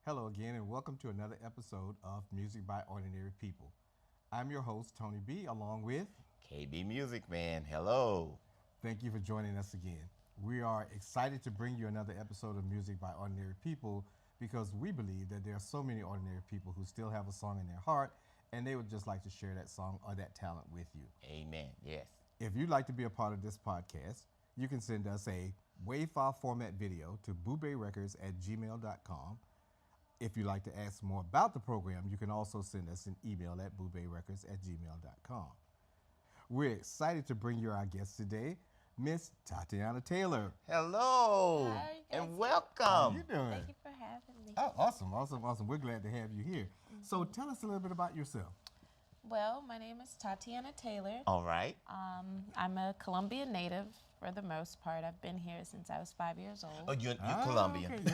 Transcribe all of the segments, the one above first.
Hello again, and welcome to another episode of Music by Ordinary People. I'm your host, Tony B, along with. KB Music Man, hello. Thank you for joining us again. We are excited to bring you another episode of Music by Ordinary People because we believe that there are so many ordinary people who still have a song in their heart and they would just like to share that song or that talent with you. Amen. Yes. If you'd like to be a part of this podcast, you can send us a WAV file format video to boobrerecords@gmail.com. If you'd like to ask more about the program, you can also send us an email at boobrerecords@gmail.com. We're excited to bring you our guest today, Miss Tatyanna Taylor. Hello. Hi, you and guys. welcome. How you doing? Thank you for having me. Oh, awesome. We're glad to have you here. So tell us a little bit about yourself. Well, my name is Tatyanna Taylor. All right. I'm a Colombian native for the most part. I've been here since I was 5 years Oh, old. you're Colombian. Okay. You're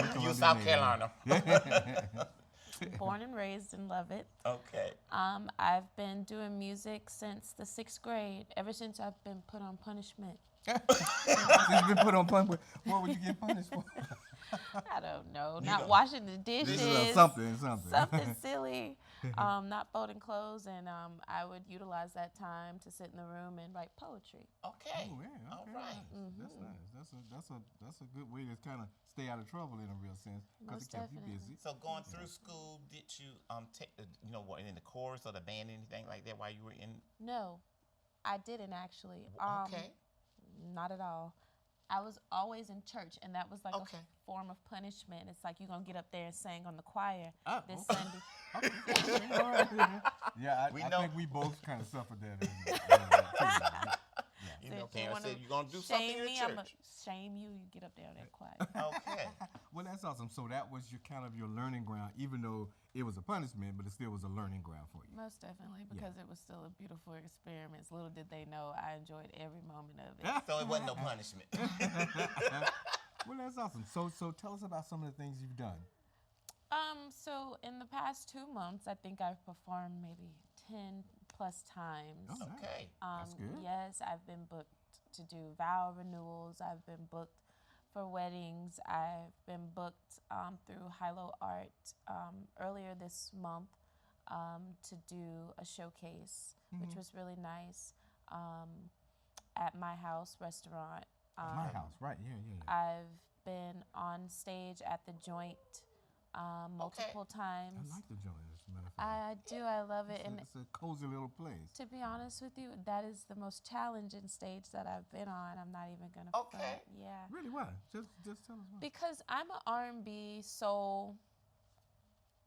You Colombian South native. Carolina. Born and raised in Lovett. Okay. I've been doing music since the 6th grade, ever since I've been put on punishment. You've been put on punishment. What would you get punished for? I don't know. Not washing the dishes. This is something. Something silly. Not folding clothes. And I would utilize that time to sit in the room and write poetry. Okay. Oh, yeah, All okay. right. That's nice. That's a good way to kind of stay out of trouble in a real sense because it Most kept you definitely. busy. So going through school, did you take what in the chorus or the band, anything like that while you were in? No, I didn't actually. Okay. Not at all. I was always in church, and that was like Okay. a form of punishment. It's like you're going to get up there and sing on the choir Oh, this okay. Sunday. All right. Yeah, We I know. think we both kind of suffered that. You So know, if you parents wanna said you're gonna do something shame in me, the I'm going church. to shame you. You get up there on that choir. Okay. Well, that's awesome. So that was your kind of your learning ground, even though it was a punishment, but it still was a learning ground for you. Most definitely, because it was still a beautiful experiment. Little did they know I enjoyed every moment of it. So it wasn't no punishment. Well, that's awesome. So tell us about some of the things you've done. So in the past 2 months, I think I've performed maybe 10 plus times. Oh, nice. Okay. That's good. Yes, I've been booked to do vow renewals. I've been booked for weddings. I've been booked through Hilo Art earlier this month to do a showcase, which was really nice at My House restaurant. My house, right? Yeah. I've been on stage at the Joint multiple times. I like the joint, as a matter of fact. I do. I love it. And It's a cozy little place. to be honest with you, that is the most challenging stage that I've been on. I'm not even gonna. Okay. front. Yeah. Really? Why? Just tell us why. Because I'm an R&B soul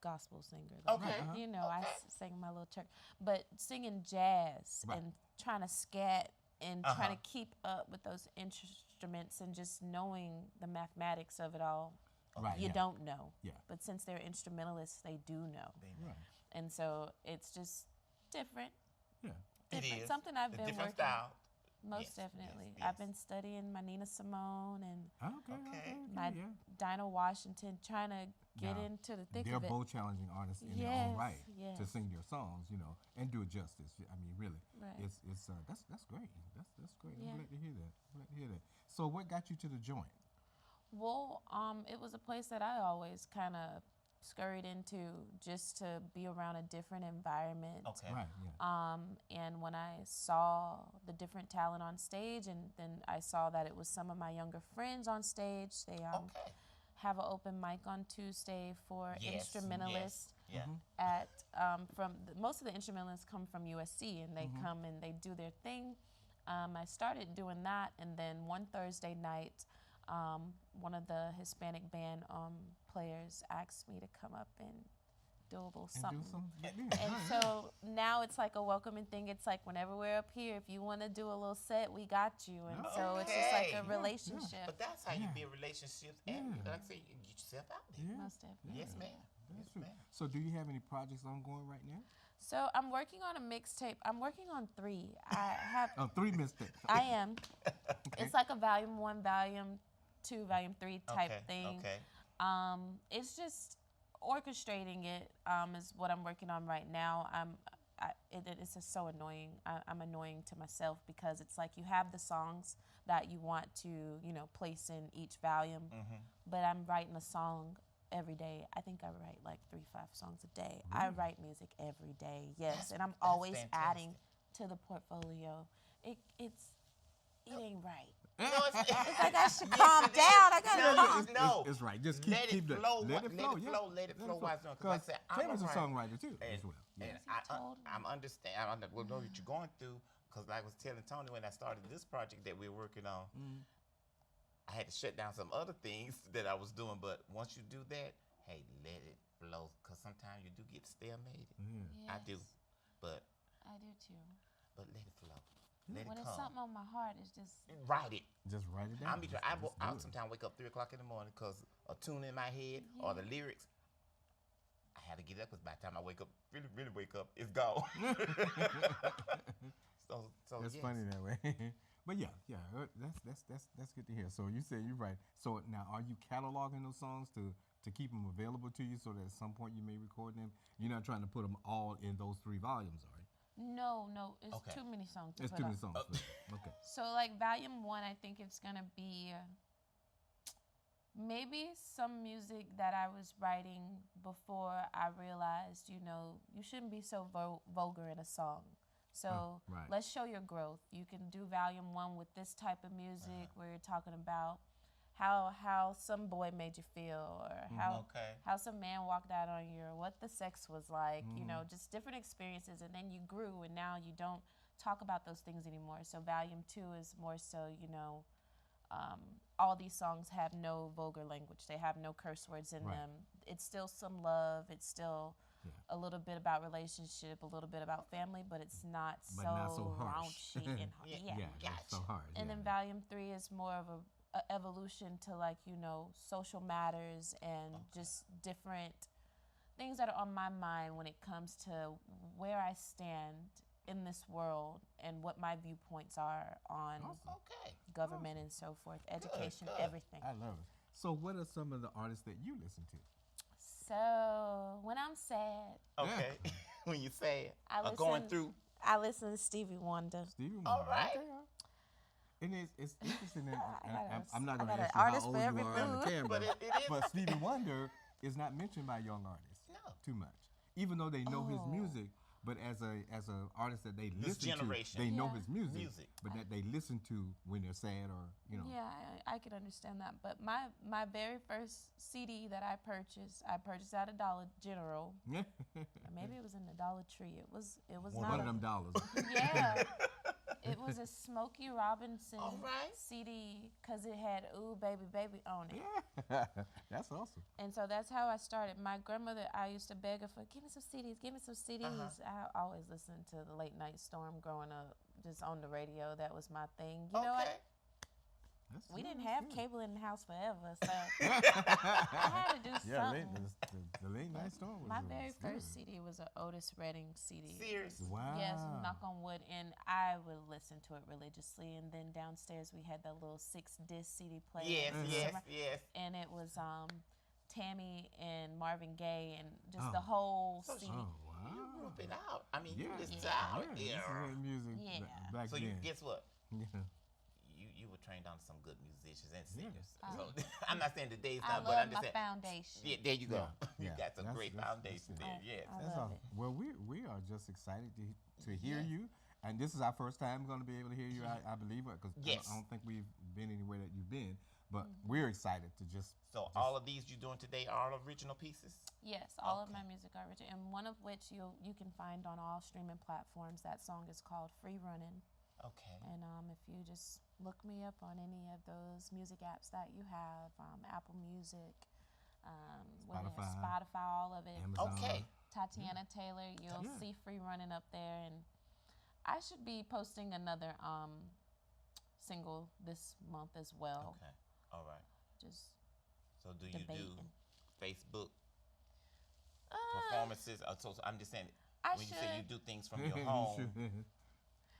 gospel singer. Like, Okay. You know, I Okay. sing in my little church, but singing jazz Right. and trying to scat and trying Uh-huh. to keep up with those instruments and just knowing the mathematics of it all. Right. You yeah. don't know. Yeah. But since they're instrumentalists, they do know. Right. And so it's just different. Yeah. It Different. is. Something I've a been different working. style. Most Yes, definitely. yes, I've yes. been studying my Nina Simone and Okay. my Yeah. Dinah Washington, trying to get Now, into the thick They're of it. both challenging artists in their own Yes, right to yes. sing their songs, and do it justice. I mean, really, Right. it's that's great. That's great. Yeah. I'm glad to hear that. So, what got you to the joint? Well, it was a place that I always kind of scurried into just to be around a different environment. Okay. Right. Yeah. And when I saw the different talent on stage, and then I saw that it was some of my younger friends on stage, they Okay. have an open mic on Tuesday for Yes, instrumentalists. yes, Yeah. At most of the instrumentalists come from USC, and they come and they do their thing. I started doing that, and then one Thursday night, one of the Hispanic band players asked me to come up and do a little And something. do some. Yeah, And right. so now it's like a welcoming thing. It's like whenever we're up here, if you want to do a little set, we got you. And so it's just like Okay. a Yeah, relationship. But that's how you Yeah. build relationships and, Yeah. like I say, you get yourself out there. Yeah. Most definitely. Yes, ma'am. That's Yes, true. ma'am. So, do you have any projects ongoing right now? So I'm working on a mixtape. I'm working on 3. I have. Oh, 3 mistakes. I am. It's like a volume 1, volume 2, volume 3 type Okay. thing. Okay. It's just orchestrating it is what I'm working on right now. It's just so annoying. I'm annoying to myself because it's like you have the songs that you want to, place in each volume, but I'm writing a song every day. I think I write like 3-5 songs a day. I write music every day. Yes, and I'm always adding to the portfolio. It ain't right. No, It's like I should calm down. I gotta no, It's right. Just keep let it flow. let it flow. Let it flow. While it's doing. Because like I said, I'm Taylor's a songwriter too, as well. And I'm understand. I know what you're going through. Because like I was telling Tony when I started this project that we're working on, I had to shut down some other things that I was doing. But once you do that, hey, let it flow. Because sometimes you do get stalemated. Yes. I do, but I do too. But let it flow. When it's something on my heart, it's just write it. Just write it down. I sometimes wake up 3 o'clock in the morning because a tune in my head or the lyrics. I had to get up because by the time I wake up, really wake up, it's gone. so It's yes. funny that way. But yeah, that's good to hear. So you say you're right. So now, are you cataloging those songs to keep them available to you so that at some point you may record them? You're not trying to put them all in those 3 volumes, are you? no. It's too many songs. It's too many songs. Okay. So like volume 1, I think it's gonna be maybe some music that I was writing before I realized, you shouldn't be so vulgar in a song. So let's show your growth. You can do volume 1 with this type of music where you're talking about how some boy made you feel, or how some man walked out on you, or what the sex was like, just different experiences. And then you grew, and now you don't talk about those things anymore. So volume 2 is more so, all these songs have no vulgar language. They have no curse words in them. It's still some love. It's still a little bit about relationship, a little bit about family, but it's not so raunchy and so hard. And then volume 3 is more of a evolution to social matters and just different things that are on my mind when it comes to where I stand in this world and what my viewpoints are on government and so forth, education, everything. I love it. So what are some of the artists that you listen to? So when I'm sad, when you sad, going through, I listen to Stevie Wonder. All right. Okay. And it's interesting that I'm not I going to got ask an you how artist old for you every are on the mood. camera, But it is. but Stevie Wonder is not mentioned by young artists too much, even though they know his music. But as a artist that they This listen generation. to, they know Yeah. his music, but that they listen to when they're sad or Yeah, I can understand that. But my very first CD that I purchased out of Dollar General. Or maybe it was in the Dollar Tree. It was one not of them dollars. Yeah. It was a Smokey Robinson All right. CD because it had "Ooh Baby Baby" on it. That's awesome. And so that's how I started. My grandmother, I used to beg her for, give me some CDs, give me some CDs. I always listened to the Late Night Storm growing up, just on the radio. That was my thing. You know what? We didn't have cable in the house forever, so I had to do something. The Late Night Storm was My very first CD was an Otis Redding CD. Serious? Wow. Yes, knock on wood, and I would listen to it religiously. And then downstairs we had that little 6-disc CD player. Yes. And it was Tammy and Marvin Gaye and just the whole CD. Oh, wow. You grew up out. I mean, you listened to Yeah, out this is there. music back So then. you guess what? Yeah. You were trained on some good musicians and Yeah. singers. So I'm not saying today's I time, but I'm love just my saying. foundation. Yeah, there you go. You Yeah. got some great That's foundation it. there. Yes. I That's love awesome. it. Well, we are just excited to hear you, and this is our first time going to be able to hear you. I believe, because Yes. I don't think we've been anywhere that you've been, but we're excited to just. So all of these you're doing today are original pieces? Yes, all of my music are original, and one of which you can find on all streaming platforms. That song is called "Free Running." Okay. And if you just look me up on any of those music apps that you have, Apple Music, Spotify, all of it. Amazon. Okay. Tatyanna Taylor, you'll see "Free Running" up there, and I should be posting another single this month as well. Okay. All right. Just So do you debating. do Facebook performances? So I'm just saying, I when you say you should. do things from your home,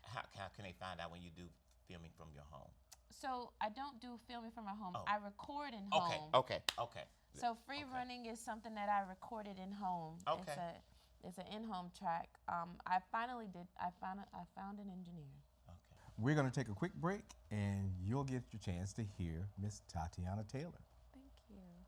how can they find out when you do filming from your home? So I don't do filming from my home. Oh. I record in Okay. home. Okay. So "Free Running" is something that I recorded in home. Okay. It's an in-home track. I found an engineer. Okay. We're going to take a quick break, and you'll get your chance to hear Miss Tatyanna Taylor. Thank you.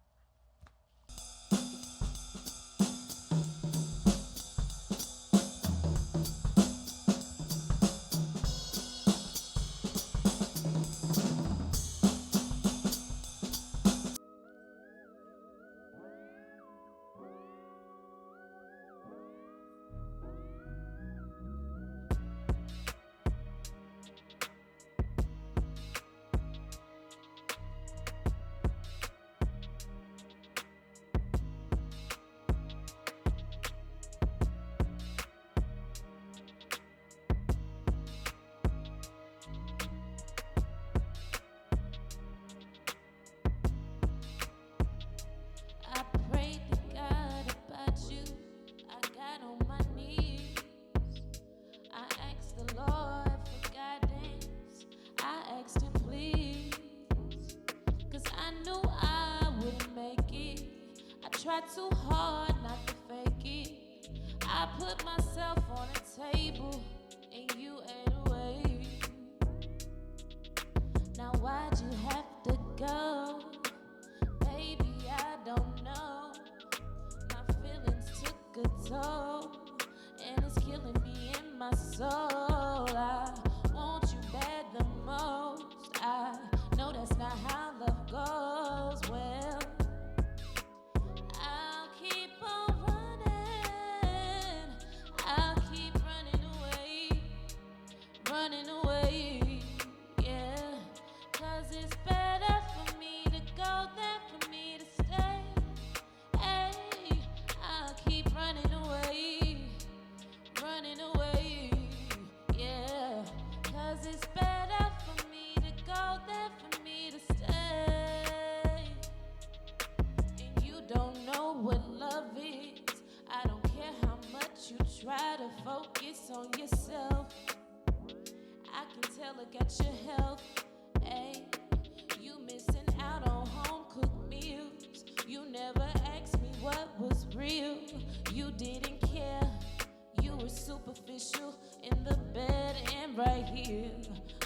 try too hard not to fake it. I put myself on a table and you ate away. Now why'd you have to go? Baby, I don't know. My feelings took a toll and it's killing me in my soul. I want you bad the most. I know that's not how love goes. Well, I'll keep on running. I'll keep running away, yeah. 'Cause it's better for me to go than for me to stay. Hey, I'll keep running away, yeah. 'Cause it's better for me to go than for me to stay. And you don't know what love is. I don't care how much you try to focus on yourself. I can tell, look at your health. Hey, you missing out on home cooked meals. You never asked me what was real. You didn't care. You were superficial in the bed and right here,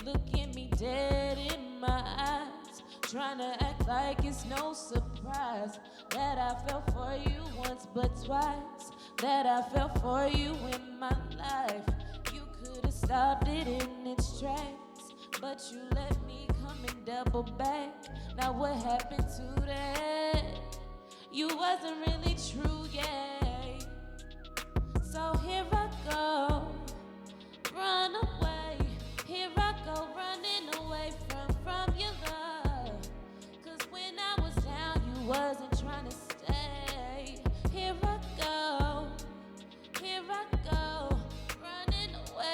looking me dead in my eyes, trying to act like it's no surprise that I fell for you once but twice, that I fell for you in my life. You could have stopped it in its tracks, but you let me come and double back. Now what happened to that? You wasn't really true, yeah. So here I go, run away. Here I go, running away from your love. 'Cause when I was down, you wasn't trying to stay. Here I go, running away.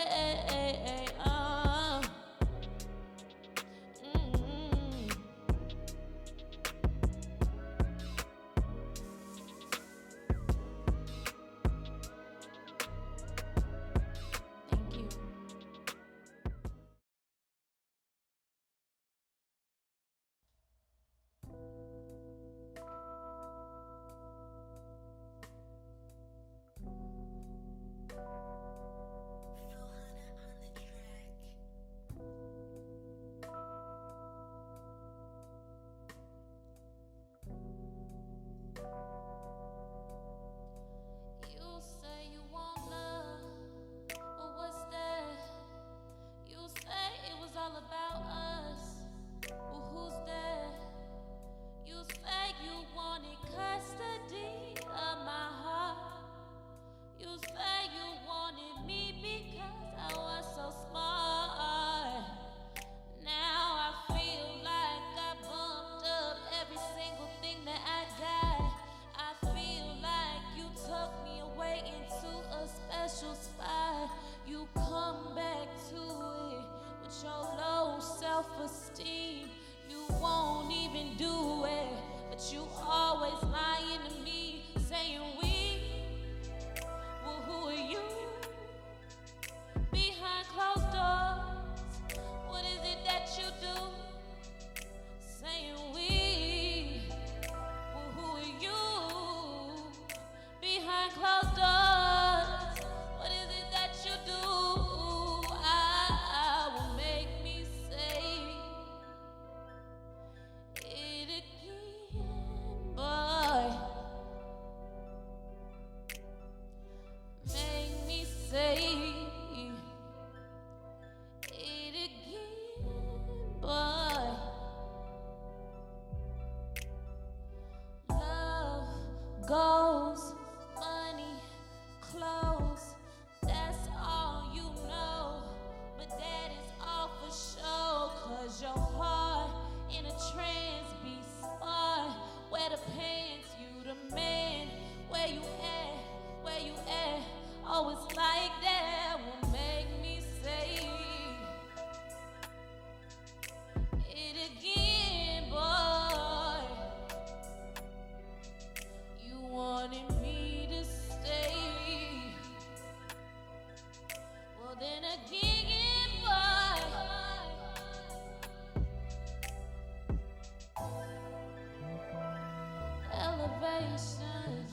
elevation,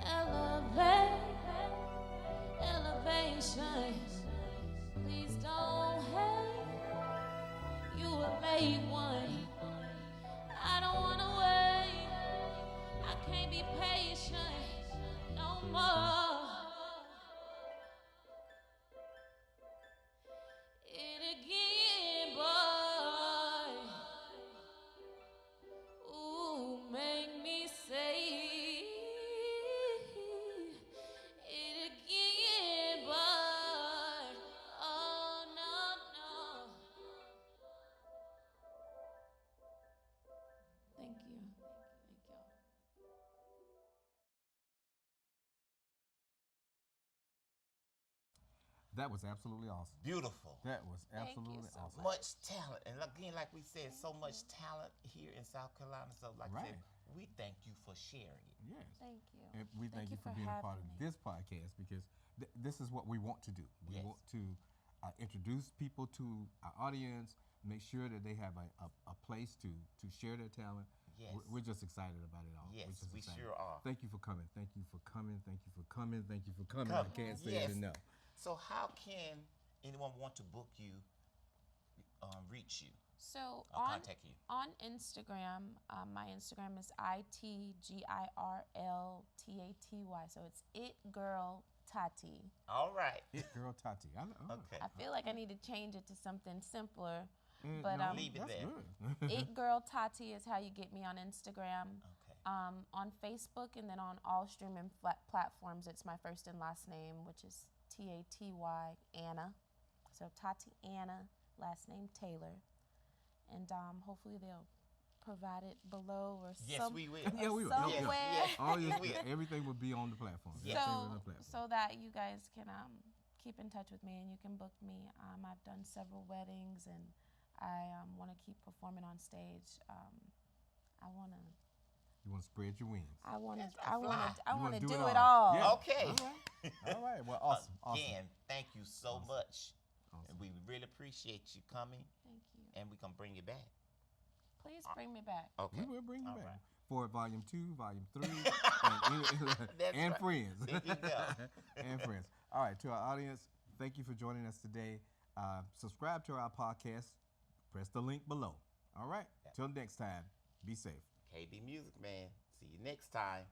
elevate, elevation. Please don't hate, you a late one. I don't wanna wait, I can't be patient no more. It again, boy. Ooh, make me say it again, boy. Oh no, no. Thank you. Thank y'all. That was absolutely awesome. Beautiful. That was Thank you absolutely so awesome. Much talent. And again, like we said, so much talent here in South Carolina. So, like I said, Right. we thank you for sharing it. Yes. Thank you. And we thank you for being a part of having me. this podcast because this is what we want to do. We Yes. want to introduce people to our audience, make sure that they have a place to share their talent. Yes. We're just excited about it all. Yes, We're just we excited. sure are. Thank you for coming. Thank you for coming. Thank you for coming. Thank you for coming. Come. I can't say Yes. it enough. So, how can anyone want to book you, reach you, So or contact you? on Instagram, my Instagram is ITGIRLTATY. So it's It Girl Tati. All right. It girl Tati. I know. Okay. I feel like I need to change it to something simpler. Mm, But, no, Leave it that's there. good. It Girl Tati is how you get me on Instagram. Okay. On Facebook, and then on all streaming platforms, it's my first and last name, which is Taty Anna. So Tatyanna, last name Taylor. And hopefully they'll provide it below or Yes, some, we will. Yeah, we will. somewhere. Yes, yes. All your, We will. everything will be on the platform. Yes. Everything will be on the platform. So that you guys can keep in touch with me and you can book me. I've done several weddings and I want to keep performing on stage. I want to. You want to spread your wings. I want to. That's right, I want fly. to. I You want wanna to do do it it all. all. Yeah. Okay. All right. All right. Well, awesome. Awesome. Again, thank you so Awesome. much. Awesome. And we really appreciate you coming, Thank you. and we're going to bring you back. Please bring me back. Okay. We will bring you All back right. for volume 2, volume 3, That's and right. friends. There you go. And friends. All right, to our audience, thank you for joining us today. Subscribe to our podcast. Press the link below. All right. Yeah. Till next time, be safe. KB Music Man. See you next time.